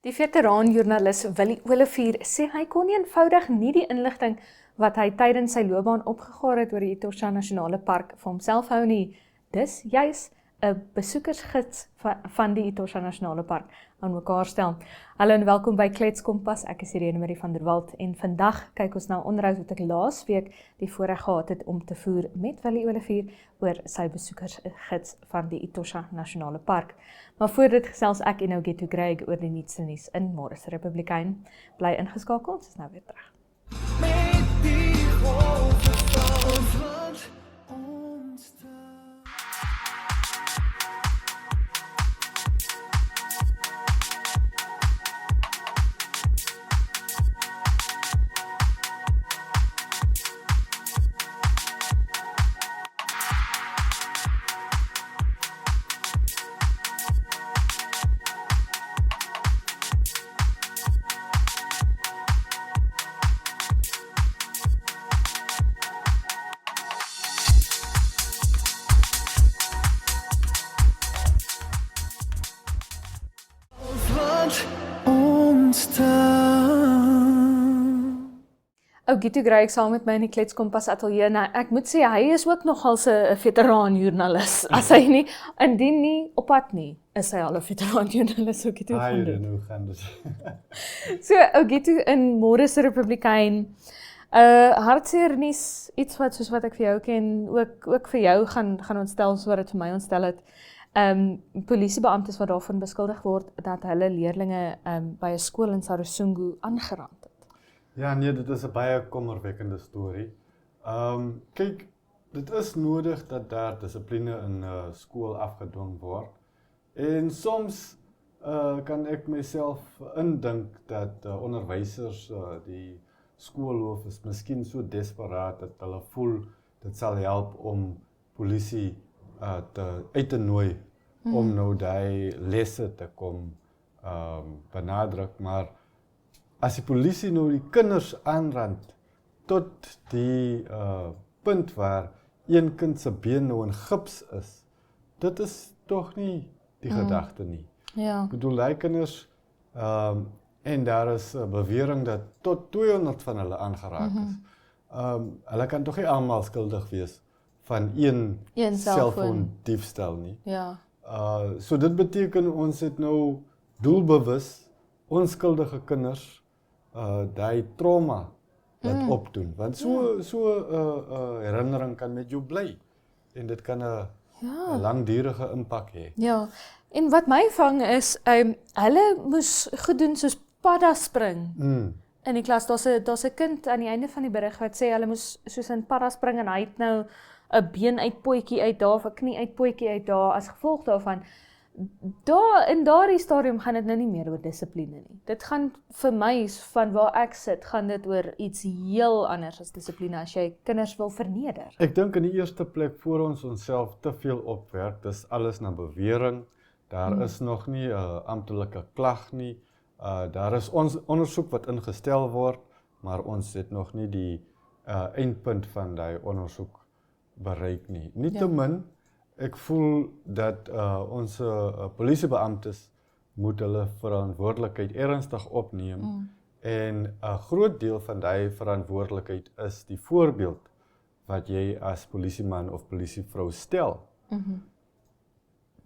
Die veteranjoernalis Willie Olivier sê hy kon nie eenvoudig nie die inligting wat hy tydens sy loopbaan opgegaar het oor die Etosha Nasionale Park vir homself hou nie. Dis juis 'n besoekersgids van die Etosha Nasionale Park aan mekaar stel. Hallo en welkom by Klets Kompas. Ek is Irene Marie van der Walt en vandag kyk ons na 'n onderhoud wat ek laas week die voorreg gehad het om te voer met Willie Olivier oor sy besoekersgids van die Etosha Nasionale Park. Maar voor dit gesels ek en Ogetu Greig oor die nuutste nuus in Môre se Republikein. Bly ingeskakel, ons is nou weer terug. Ogetu Greig saam met my in die Klets Kompas ateljee. Nou, ek moet sê, hy is ook nogal 'n veteranjoernalis. As hy nie, indien nie op pad nie, is hy al 'n veteranjoernalis. Ogetu gaan dit. Hoe gaan dit? So, Ogetu in Môre se Republikein. Hartseer nuus, iets wat soos wat ek vir jou ken, ook vir jou gaan ontstel, so wat dit vir my ontstel het. Polisiebeamptes wat daarvan beskuldig word dat hulle leerlinge by 'n skool in Sarusungu aangeraak het. Ja, nee, dit is 'n baie kommerwekkende storie. Kyk, dit is nodig dat daar dissipline in skool afgedwing word. En soms kan ek myself indink dat onderwysers, die skoolhoof is miskien so desperaat dat hulle voel dit sal help om polisie uit te nooi om nou die lesse te kom benadruk, maar as die polisie nou die kinders aanrand tot die punt waar een kind se been nou in gips is, dit is tog nie die gedagte nie. Ja. Ek bedoel, die kinders, en daar is 'n bewering dat tot 200 van hulle aangeraak is. Hulle kan tog nie almal skuldig wees van een selfoon diefstal nie. Ja. So dit beteken ons het nou doelbewus onskuldige kinders die trauma wat opdoen. Want so herinnering kan met jou bly. En dit kan 'n langdurige impak hê. Ja. En wat my vang is, hulle moes goed doen soos padda spring. In die klas, daar's 'n kind aan die einde van die berig wat sê hulle moes soos in padda spring en hy het nou 'n been uit potjie uit daar of 'n knie uit potjie uit daar as gevolg daarvan. In daardie stadium gaan dit nou nie meer oor dissipline nie. Dit gaan vir my, van waar ek sit, gaan dit oor iets heel anders as dissipline as jy kinders wil verneder. Ek dink in die eerste plek voor ons onsself te veel opwerk, dis alles na bewering. Daar is nog nie 'n amptelike klag nie. Daar is ondersoek wat ingestel word, maar ons het nog nie die eindpunt van die ondersoek bereik nie. Nietemin, ek voel dat ons polisiebeamptes moet hulle verantwoordelikheid ernstig opneem en 'n groot deel van die verantwoordelikheid is die voorbeeld wat jy as polisieman of polisievrou stel.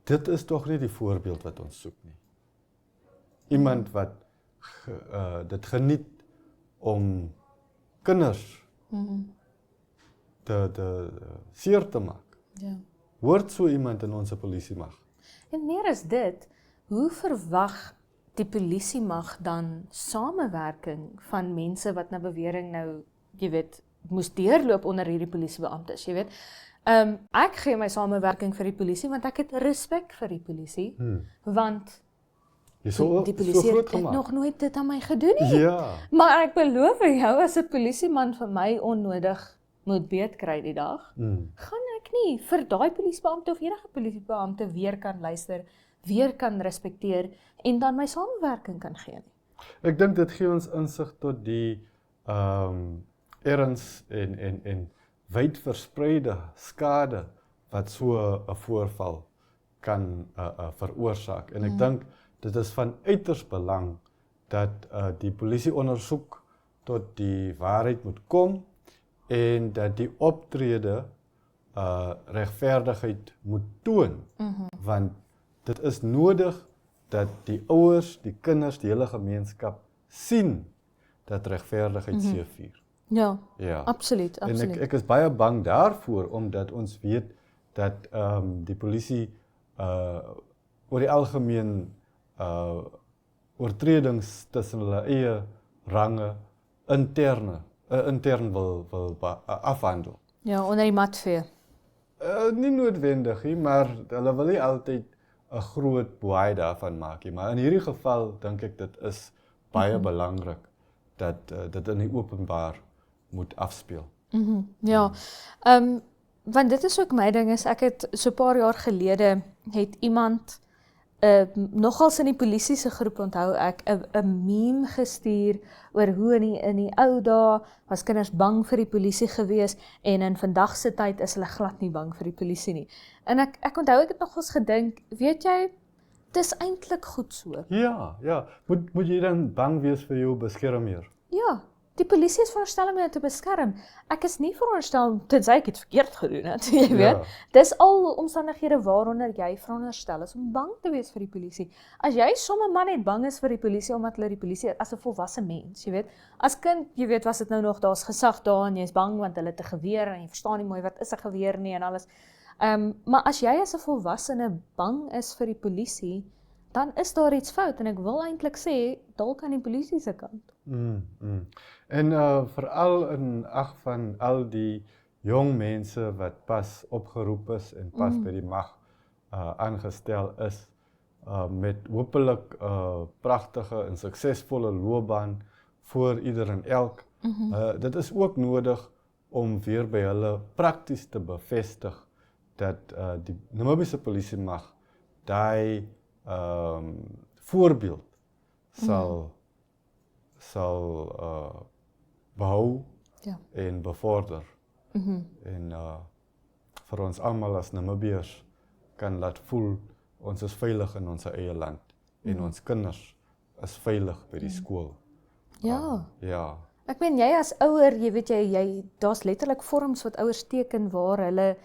Dit is tog nie die voorbeeld wat ons soek nie. Iemand wat dit geniet om kinders te seer te maak. Ja. Hoort so iemand in ons polisiemag? En meer as dit, hoe verwag die polisiemag dan samewerking van mense wat na bewering nou, jy weet, moes deurloop onder hierdie polisiebeamptes, jy weet. Ek gee my samewerking vir die polisie want ek het respek vir die polisie, want die polisie het nog nooit dit aan my gedoen nie. Ja. Maar ek beloof jou, as 'n polisieman vir my onnodig moet beet kry die dag, gaan ek nie vir daai polisiebeampte of enige polisiebeampte weer kan luister, weer kan respekteer en dan my samewerking kan gee nie. Ek dink dit gee ons insig tot die erns en wyd verspreide skade wat so 'n voorval kan veroorsaak. En ek dink dit is van uiters belang dat die polisie ondersoek tot die waarheid moet kom en dat die optrede regverdigheid moet toon. Want dit is nodig dat die ouers, die kinders, die hele gemeenskap sien dat regverdigheid seëvier. Ja, Ja. absoluut, En absoluut. ek is baie bang daarvoor, omdat ons weet dat die polisie oor die algemeen oortredings tussen hulle eie range intern wil afhandel. Ja, onder die mat vee. Nie noodwendig nie, maar hulle wil nie altyd 'n groot boei daarvan maak nie. Maar in hierdie geval dink ek dit is baie belangrik dat dit in die openbaar moet afspeel. Ja, want dit is ook my ding is, ek het so 'n paar jaar gelede het iemand nogals in die polisie se groep onthou ek 'n meme gestuur oor hoe in die ou dae was kinders bang vir die polisie gewees en in vandag se tyd is hulle glad nie bang vir die polisie nie. En ek onthou ek het nogals gedink, weet jy, dis eintlik goed so. Ja. Moet jy dan bang wees vir jou beskermheer? Ja, die polisie is veronderstel om jou te beskerm. Ek is nie veronderstel tensy ek iets verkeerd gedoen het, jy weet. Ja. Dis al omstandighede waaronder jy veronderstel is om bang te wees vir die polisie. As jy sommer maar net bang is vir die polisie omdat hulle die polisie as 'n volwasse mens, jy weet. As kind, jy weet, was dit nou nog daar's gesag daar en jy's bang want hulle het 'n geweer en jy verstaan nie mooi wat is 'n geweer nie en alles. Maar as jy as 'n volwassene bang is vir die polisie, dan is daar iets fout en ek wil eintlik sê dalk aan die polisie se kant. En veral in ag van al die jong mense wat pas opgeroep is en pas by die mag aangestel is, met hopelik pragtige en suksesvolle loopbaan vir ieder en elk. Dit is ook nodig om weer by hulle prakties te bevestig dat die Namibiese polisie mag daai voorbeeld sal behou en bevorder. En vir ons almal as Namibiërs kan laat voel ons is veilig in ons eie land en ons kinders is veilig by die skool. Ja. Ja. Ek meen jy as ouer, jy weet jy daar's letterlik vorms wat ouers teken waar hulle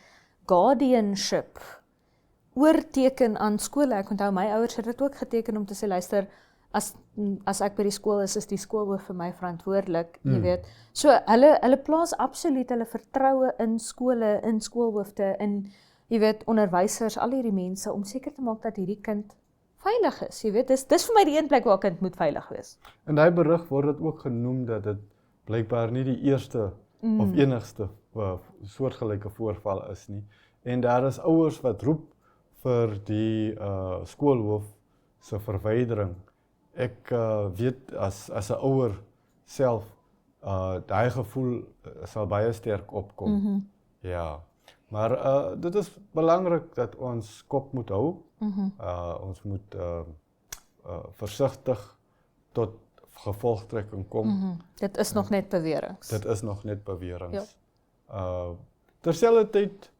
guardianship oorteken aan skole. Ek onthou my ouers het dit ook geteken om te sê luister, as ek by die skool is die skoolhoof vir my verantwoordelik, jy weet. So hulle plaas absoluut hulle vertroue in skole, in skoolhoofde, in jy weet onderwysers, al hierdie mense om seker te maak dat hierdie kind veilig is, jy weet. Dis vir my die een plek waar 'n kind moet veilig wees. In daai berig word dit ook genoem dat dit blykbaar nie die eerste of enigste soortgelyke voorval is nie. En daar is ouers wat roep vir die skoolhoof se verwydering. Ek weet as 'n ouer self daai gevoel sal baie sterk opkom. Ja. Maar dit is belangrik dat ons kop moet hou. Ons moet versigtig tot gevolgtrekking kom. Dit is nog net beweringe. Dit is nog net beweringe. Terselfdertyd,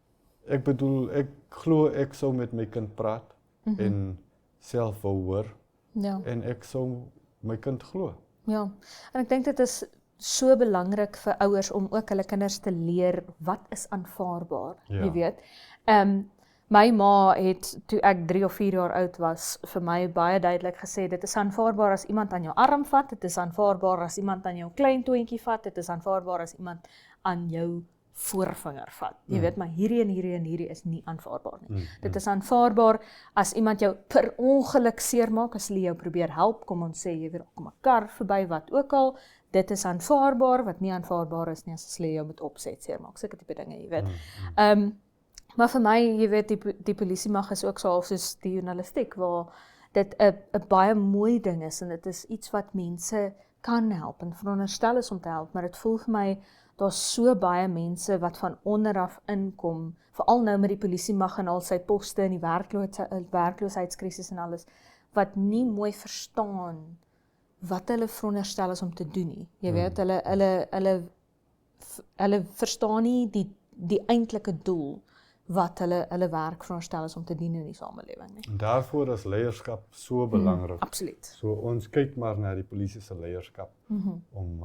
ek bedoel, ek glo ek sou met my kind praat en self wou hoor. Ja. En ek sou my kind glo. Ja. En ek dink dit is so belangrik vir ouers om ook hulle kinders te leer wat is aanvaarbaar, jy weet. My ma het, toe ek 3 of 4 jaar oud was, vir my baie duidelik gesê, dit is aanvaarbaar as iemand aan jou arm vat, dit is aanvaarbaar as iemand aan jou klein toentjie vat, dit is aanvaarbaar as iemand aan jou voorvinger vat. Jy weet, maar hierdie is nie aanvaarbaar nie. Dit is aanvaarbaar as iemand jou per ongeluk seermaak, as hulle jou probeer help, kom ons sê, jy weet, kom 'n kar verby, wat ook al, dit is aanvaarbaar, wat nie aanvaarbaar is nie, as hulle jou met opset seermaak, sulke tipe dinge, jy weet. Maar vir my, jy weet, die polisiemag is ook so half soos die journalistiek, waar dit 'n baie mooi ding is, en dit is iets wat mense kan help, en veronderstel is om te help, maar dit voel vir my, daar's so baie mense wat van onderaf inkom, veral nou met die polisiemag en al sy poste en die werkloosheidskrisis en alles, wat nie mooi verstaan wat hulle veronderstel is om te doen nie. Jy weet, hulle verstaan nie die eintlike doel wat hulle werk veronderstel is om te dien in die samelewing nie. En daarvoor is leierskap so belangrik. Absoluut. So ons kyk maar na die polisie se leierskap om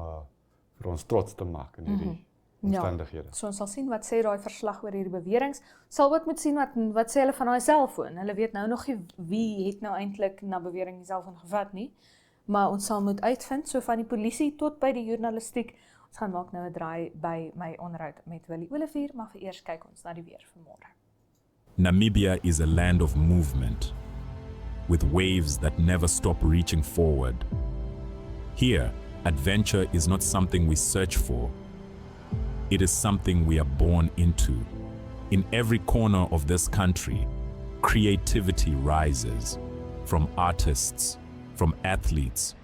vir ons trots te maak in hierdie omstandighede. So ons sal sien wat sê daai verslag oor hierdie beweringe. Sal ook moet sien wat sê hulle van daai selfoon. Hulle weet nou nog nie wie het nou eintlik na bewering die selfoon gevat nie. Maar ons sal moet uitvind, so van die polisie tot by die journalistiek. Ons gaan maak nou 'n draai by my onderhoud met Willie Olivier, maar vir eers kyk ons na die weer vir môre. Namibia is a land of movement, with waves that never stop reaching forward. Here, adventure is not something we search for. It is something we are born into. In every corner of this country, creativity rises, from artists, from athletes,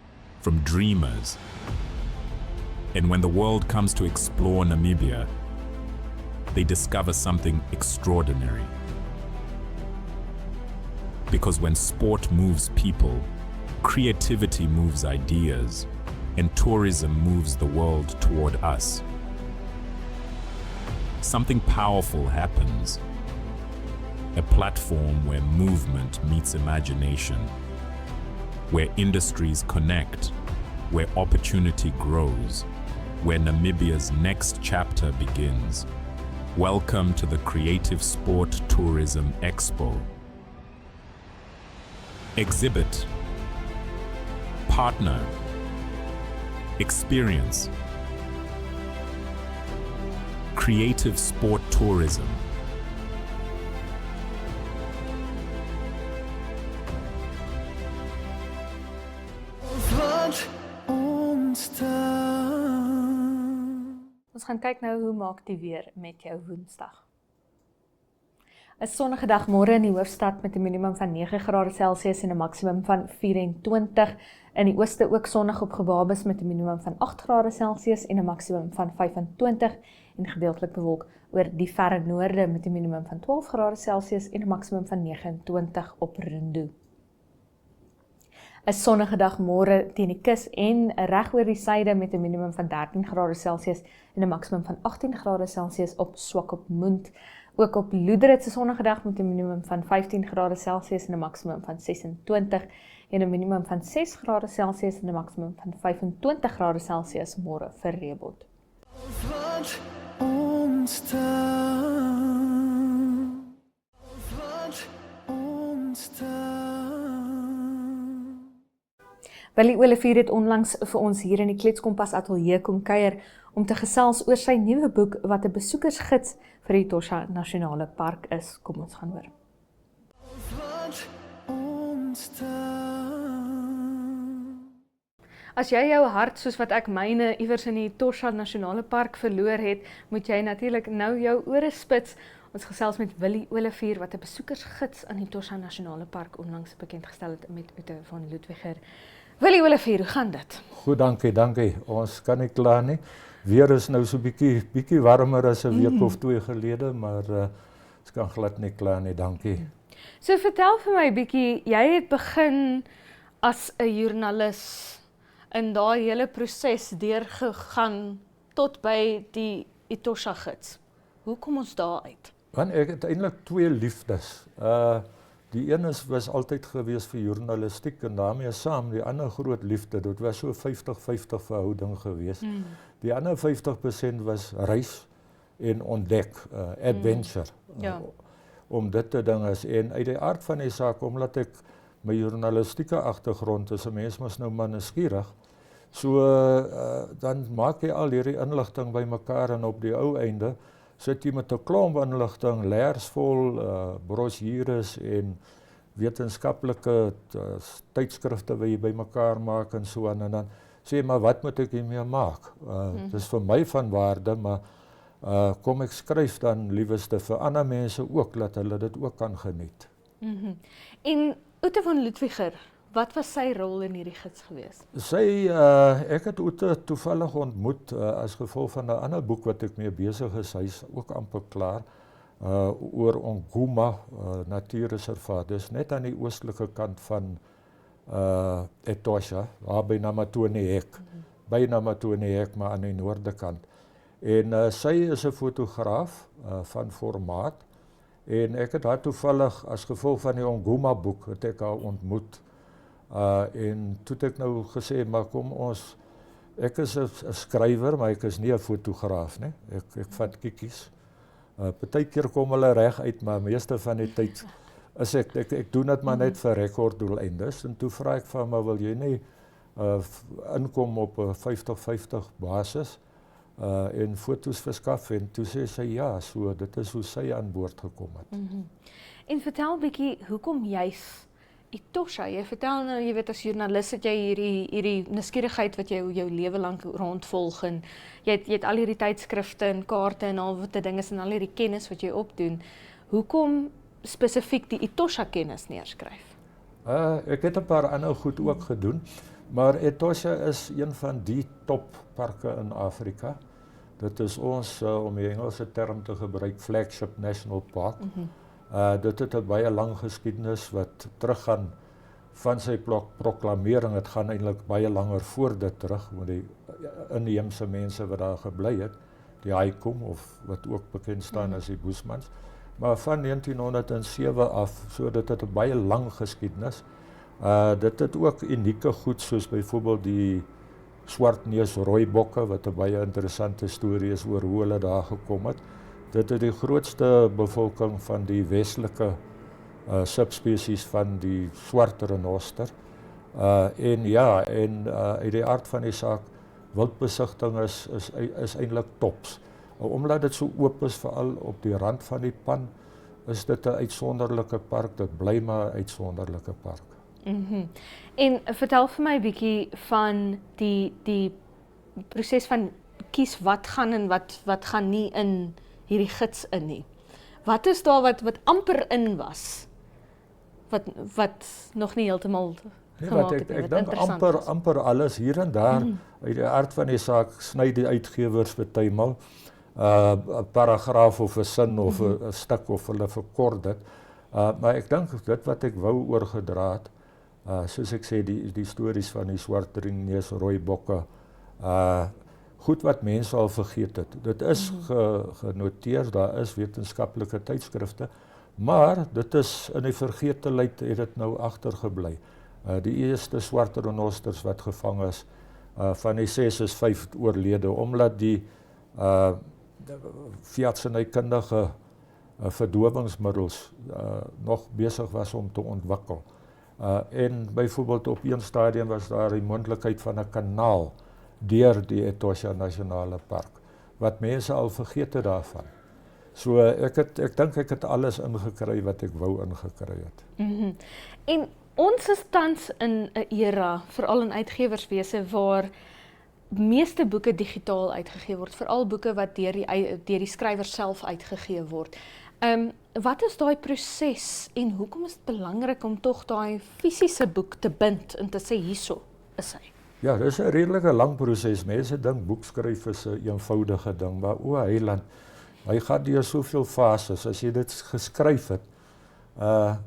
from dreamers. And when the world comes to explore Namibia, they discover something extraordinary. Because when sport moves people, creativity moves ideas, and tourism moves the world toward us. Something powerful happens. A platform where movement meets imagination, where industries connect, where opportunity grows, where Namibia's next chapter begins. Welcome to the Creative Sport Tourism Expo. Exhibit, partner, experience. Creative Sport Tourism. Ons gaan kyk nou hoe maak die weer met jou Woensdag. 'n Sonnige dag môre in die hoofstad met 'n minimum van 9 grade Celsius en 'n maksimum van 24. In die ooste ook sonnig op Gebabis met 'n minimum van 8 grade Celsius en 'n maksimum van 25 en gedeeltelik bewolk oor die verre noorde met 'n minimum van 12 grade Celsius en 'n maksimum van 29 op Rundu. 'n Sonnige dag môre teen die kus en reg oor die suide met 'n minimum van 13 grade Celsius en 'n maksimum van 18 grade Celsius op Swakopmund. Ook op Loederit 'n sonnige dag met 'n minimum van 15 grade Celsius en 'n maksimum van 26 en 'n minimum van 6 grade Celsius en 'n maksimum van 25 grade Celsius môre vir Reebot. Willie Olivier het onlangs vir ons hier in die Kletskompas Ateljee kom kuier om te gesels oor sy nuwe boek wat 'n besoekersgids vir die Etosha Nasionale Park is. Kom ons gaan hoor. As jy jou hart soos wat ek myne iewers in die Etosha Nasionale Park verloor het, moet jy natuurlik nou jou ore spits. Ons gesels met Willie Olivier wat 'n besoekersgids aan die Etosha Nasionale Park onlangs bekend gestel het met Ute van Ludwiger. Willie Olivier, hoe gaan dit? Goed, dankie. Ons kan nie kla nie. Weer is nou so bietjie warmer as 'n week of 2 gelede, maar ons kan glad nie kla nie, dankie. So vertel vir my bietjie, jy het begin as 'n joernalis in daai hele proses deurgegaan tot by die Etosha gids. Hoe kom ons daar uit? Want ek het eintlik 2 liefdes. Die een was altyd gewees vir journalistiek en daarmee saam die ander groot liefde, dit was so 50-50 verhouding gewees. Die ander 50% was reis en ontdek, adventure. Om dit te dinge is. En uit die aard van die saak, omdat ek my journalistieke agtergrond is, 'n mens mos nou maar nuuskierig, so dan maak jy al hierdie inligting bymekaar en op die ou einde sit jy met 'n klomp inligting, leers vol, brosjures en wetenskaplike tydskrifte wat jy bymekaar maak en so aan, en dan sê jy, maar wat moet ek hiermee maak? Dis vir my van waarde, maar kom ek skryf dan lieweste vir ander mense ook, dat hulle dit ook kan geniet. En Ute van Ludwiger, wat was sy rol in hierdie gids gewees? Ek het Ute toevallig ontmoet as gevolg van 'n ander boek wat ek mee besig is, hy is ook amper klaar, oor Onguma Natuurreservaat, dis net aan die oostelike kant van Etosha, waar by Namatone-hek, by Namatone-hek, maar aan die noorde kant. En sy is 'n fotograaf van formaat En ek het haar toevallig as gevolg van die Ongoma boek het ek haar ontmoet. En toe het ek nou gesê, maar kom ons, ek is 'n skrywer, maar ek is nie 'n fotograaf nie. Ek vat kikkies. Partykeer kom hulle reg uit, maar meeste van die tyd is ek doen dit maar net vir rekorddoeleindes. En toe vra ek van my, wil jy nie inkom op 'n 50-50 basis en foto's verskaf, en toe sê sy ja, so dit is hoe sy aan boord gekom het. En vertel bietjie, hoekom juis Etosha? Jy vertel nou, jy weet, as joernalis het jy hierdie nuuskierigheid wat jy jou lewe lank rondvolg, en jy het al hierdie tydskrifte en kaarte en al wat dinge en al hierdie kennis wat jy opdoen. Hoekom spesifiek die Etosha kennis neerskryf? Ek het 'n paar ander goed ook gedoen, maar Etosha is een van die topparke in Afrika. Dit is ons, om die Engelse term te gebruik, flagship national park. Dit het 'n baie lang geskiedenis wat teruggaan van sy proklamering. Het gaan eintlik baie langer voor dit terug, met die inheemse mense wat daar gebly het, die Haikom, of wat ook bekend staan as die Boesmans. Maar van 1907 af, so dit het 'n baie lang geskiedenis. Dit het ook unieke goed, soos byvoorbeeld die swartneus rooibokke, wat 'n baie interessante storie is oor hoe hulle daar gekom het. Dit is die grootste bevolking van die westelike subspesies van die swart renoster. En ja, uit die aard van die saak, wildbesigting is eintlik tops. Omdat dit so oop is, veral op die rand van die pan, is dit 'n uitsonderlike park. Dit bly maar 'n uitsonderlike park. En vertel vir my 'n bietjie van die proses van kies wat gaan en wat gaan nie in hierdie gids in nie. Wat is daar wat amper in was, wat nog nie heeltemal gemaak het nie, ek dink amper alles hier en daar, uit die aard van die saak, sny die uitgewers partymal 'n paragraaf of 'n sin of 'n stuk, of hulle verkort dit. Maar ek dink dit wat ek wou oorgedra het, soos ek sê, die stories van die swart ringneus rooibokke, goed wat mense al vergeet het. Dit is genoteer, daar is wetenskaplike tydskrifte, maar dit is in die vergetelheid, het dit nou agtergebly. Die eerste swart renosters wat gevang is, van die 6 is 5 oorlede, omdat die veeartsenykundige verdowingsmiddels nog besig was om te ontwikkel. En byvoorbeeld op een stadium was daar die moontlikheid van 'n kanaal deur die Etosha Nasionale Park, wat mense al vergeet het daarvan. So ek dink ek het alles ingekry wat ek wou ingekry het. En ons is tans in 'n era, veral in uitgewerswese, waar meeste boeke digitaal uitgegee word, veral boeke wat deur die skrywer self uitgegee word. Wat is daai proses en hoekom is dit belangrik om tog daai fisiese boek te bind en te sê hierso is hy? Ja, dit is 'n redelike lang proses. Mense dink boekskryf is 'n eenvoudige ding, maar o heiland, hy gaan deur soveel fases. As jy dit geskryf het,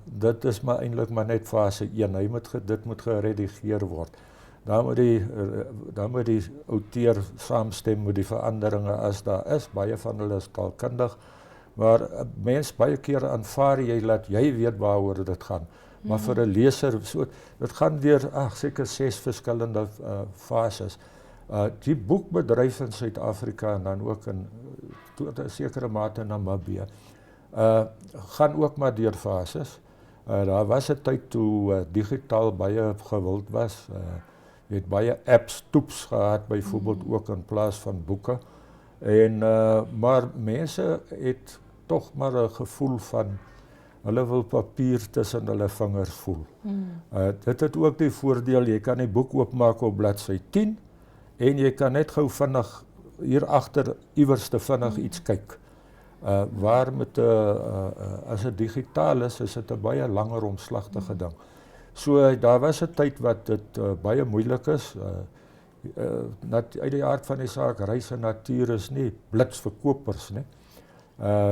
dit is maar eintlik maar net fase 1. Dit moet geredigeer word. Dan moet die outeur saamstem met die veranderinge as daar is. Baie van hulle is taalkundig, maar mens baie keer aanvaar jy dat jy weet waaroor dit gaan. Maar vir 'n leser, dit gaan deur seker 6 verskillende fases. Die boekbedryf in Suid-Afrika en dan ook tot 'n sekere mate in Namibië, gaan ook maar deur fases. Daar was 'n tyd toe digitaal baie gewild was. Jy het baie apps, toeps gehad, byvoorbeeld ook in plaas van boeke. Maar mense het tog maar 'n gevoel van hulle wil papier tussen hulle vingers voel. Dit het ook die voordeel, jy kan die boek oopmaak op bladsy 10 en jy kan net gou vinnig hier agter iewers te vinnig iets kyk. Waar met as dit digitaal is dit 'n baie langer omslagtige ding. So daar was 'n tyd wat dit baie moeilik is. Uit die aard van die saak, reis en natuur is nie blitsverkopers nie.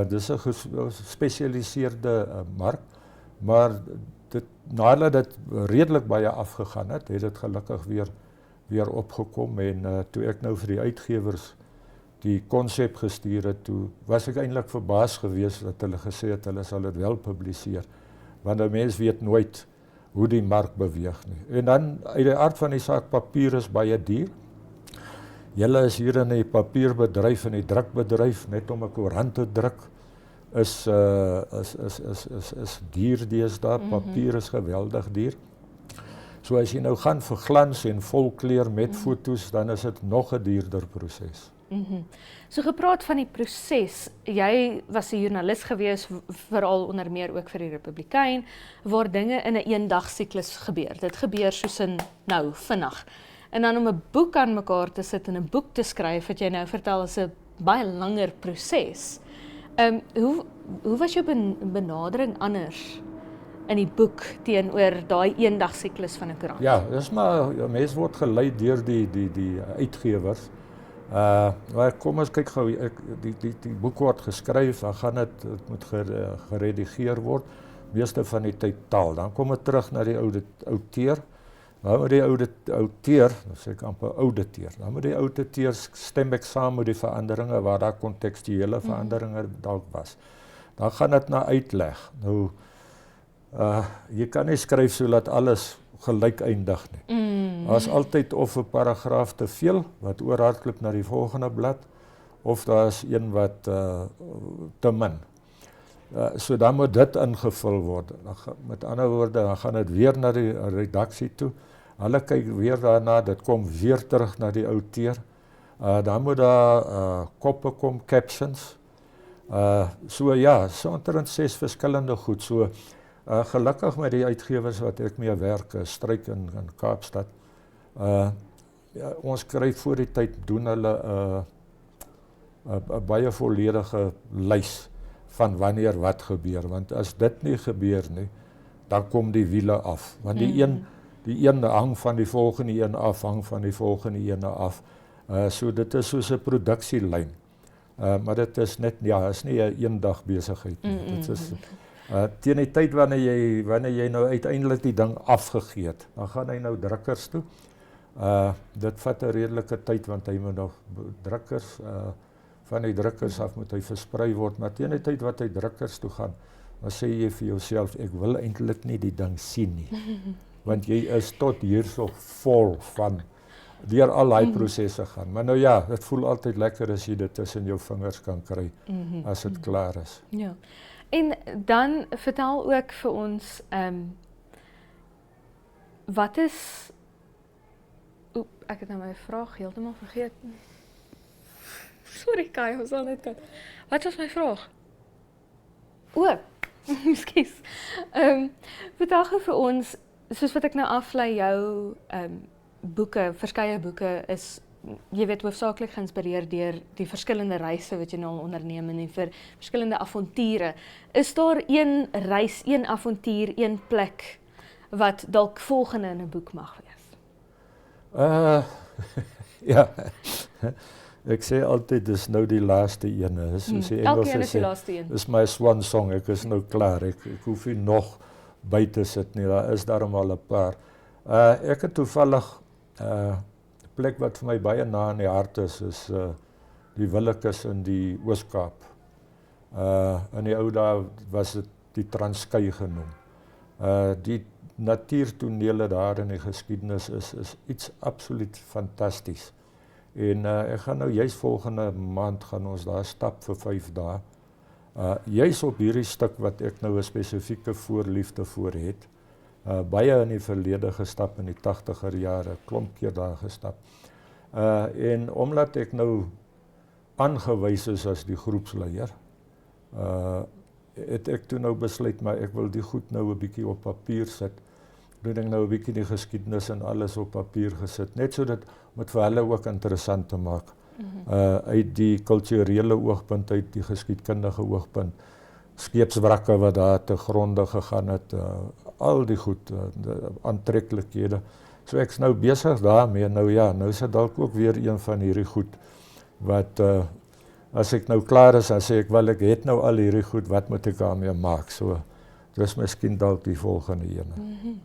Dis 'n gespesialiseerde mark, maar nadat dit redelik baie afgegaan het dit gelukkig weer opgekom, en toe ek nou vir die uitgewers die konsep gestuur het toe, was ek eintlik verbaas geweest dat hulle gesê het hulle sal dit wel publiseer, want 'n mens weet nooit hoe die mark beweeg nie. En dan uit die aard van die saak, papier is baie duur. Julle is hier in die papierbedryf en die drukbedryf, net om 'n koerant te druk, is duur deesdae. Papier is geweldig duur. So as jy nou gaan vir glans en volkleur met foto's, dan is dit nog 'n duurder proses. So gepraat van die proses, jy was 'n joernalis gewees, veral onder meer ook vir die Republikein, waar dinge in 'n eendag siklus gebeur. Dit gebeur soos in nou, vinnig. En dan om 'n boek aan mekaar te sit en 'n boek te skryf, wat jy nou vertel, is 'n baie langer proses. Hoe was jou benadering anders in die boek teenoor daai eendag siklus van 'n koerant? Ja, dis maar, mense word gelei deur die uitgewers. Maar kom ons kyk gou, die boek word geskryf, dan gaan dit moet geredigeer word, meeste van die tyd taal. Dan kom dit terug na die outeur. Nou met die outeur, sê ek amper auditeur. Dan met die ouditeur stem ek saam met die veranderinge waar daar kontekstuele veranderinge dalk was. Dan gaan dit na uitleg. Nou jy kan nie skryf sodat alles gelyk eindig nie. Daar's altyd of 'n paragraaf te veel wat oorhardloop na die volgende blad, of daar's een wat te min. So dan moet dit ingevul word. Met ander woorde, dan gaan dit weer na die redaksie toe. Hulle kyk weer daarna, dit kom weer terug na die outeur. Dan moet daar koppe kom, captions. So ja, so omtrent 6 verskillende goed. So gelukkig met die uitgewers wat ek mee werk, Struik in Kaapstad. Ja, ons kry voor die tyd, doen hulle 'n baie volledige lys van wanneer wat gebeur, want as dit nie gebeur nie, dan kom die wiele af, want die een hang van die volgende een af, hang van die volgende een af, so dit is soos 'n produksielyn, maar dit is net, ja, is nie 'n eendag besigheid nie, dit is, teen die tyd wanneer jy nou uiteindelik die ding afgegee het, dan gaan hy nou drukkers toe, dit vat 'n redelike tyd, want hy moet nog drukkers, van die drukkers af moet hy versprei word, maar teen die tyd wat hy drukkers toe gaan, dan sê jy vir jouself, ek wil eintlik nie die ding sien nie, want jy is tot hierso vol van, deur al die prosesse gaan, maar nou ja, dit voel altyd lekker as jy dit tussen jou vingers kan kry, as dit klaar is. Ja, en dan vertel ook vir ons, wat is, ek het nou my vraag heeltemal vergeet. Sorry Kai, ons sal net kyk. Wat was my vraag? Ekskuus. Vertel gou vir ons, soos wat ek nou aflei, jou boeke, verskeie boeke is, jy weet, hoofsaaklik geïnspireer deur die verskillende reise wat jy nou al onderneem en vir verskillende avonture. Is daar een reis, een avontuur, een plek wat dalk volgende in 'n boek mag wees? Ja. Ek sê altyd, dis nou die laaste ene. Elke een is die laaste een. Dis my swan song, ek is nou klaar. Ek hoef nie nog by te sit nie, daar is daarom al 'n paar. Ek het toevallig, plek wat vir my baie na in die hart is die Willekes in die Oos-Kaap. In die ou dae was dit die Transkei genoem. Die natuurtonele daar in die geskiedenis is iets absoluut fantasties. En ek gaan nou juist volgende maand gaan ons daar stap vir 5 dae. Juist op hierdie stuk wat ek nou 'n spesifieke voorliefde voor het. Baie in die verlede gestap in die 80er jare, klomp keer daar gestap. En omdat ek nou aangewys is as die groepsleier, het ek toe nou besluit, maar ek wil die goed nou 'n bietjie op papier sit. Ek het nou 'n bietjie die geskiedenis en alles op papier gesit, net so dit om het vir hulle ook interessant te maak. Uit die kulturele oogpunt, uit die geskiedkundige oogpunt, skeepswrakke wat daar te gronde gegaan het, al die goed, aantreklikhede. So ek's nou besig daarmee, nou ja, nou is dit dalk ook weer een van hierdie goed, wat as ek nou klaar is, dan sê ek, wel ek het nou al hierdie goed, wat moet ek daarmee maak? So, dis miskien dalk die volgende ene.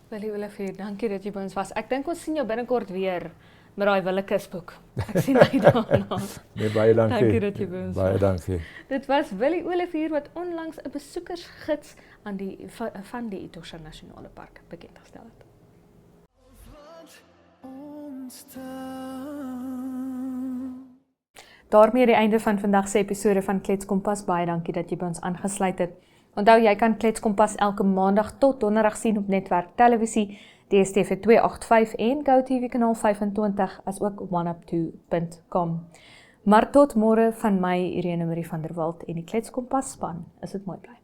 Willie Olivier, dankie dat jy by ons was. Ek dink ons sien jou binnekort weer met daai Willekeusboek. Ek sien uit daarna. Nee, baie dankie. Dankie dat jy by ons Baie was. dankie. Dit was Willie Olivier wat onlangs 'n besoekersgids aan van die Etosha Nasionale Park bekendgestel het. Daarmee die einde van vandag se episode van Klets Kompas. Baie dankie dat jy by ons aangesluit het. Onthou, jy kan Klets Kompas elke maandag tot donderdag sien op Netwerk Televisie, DStv 285 en GoTV kanaal 25, as ook oneup2.com. Maar tot môre van my, Irene Marie van der Walt en die Klets Kompas span. Is dit mooi bly.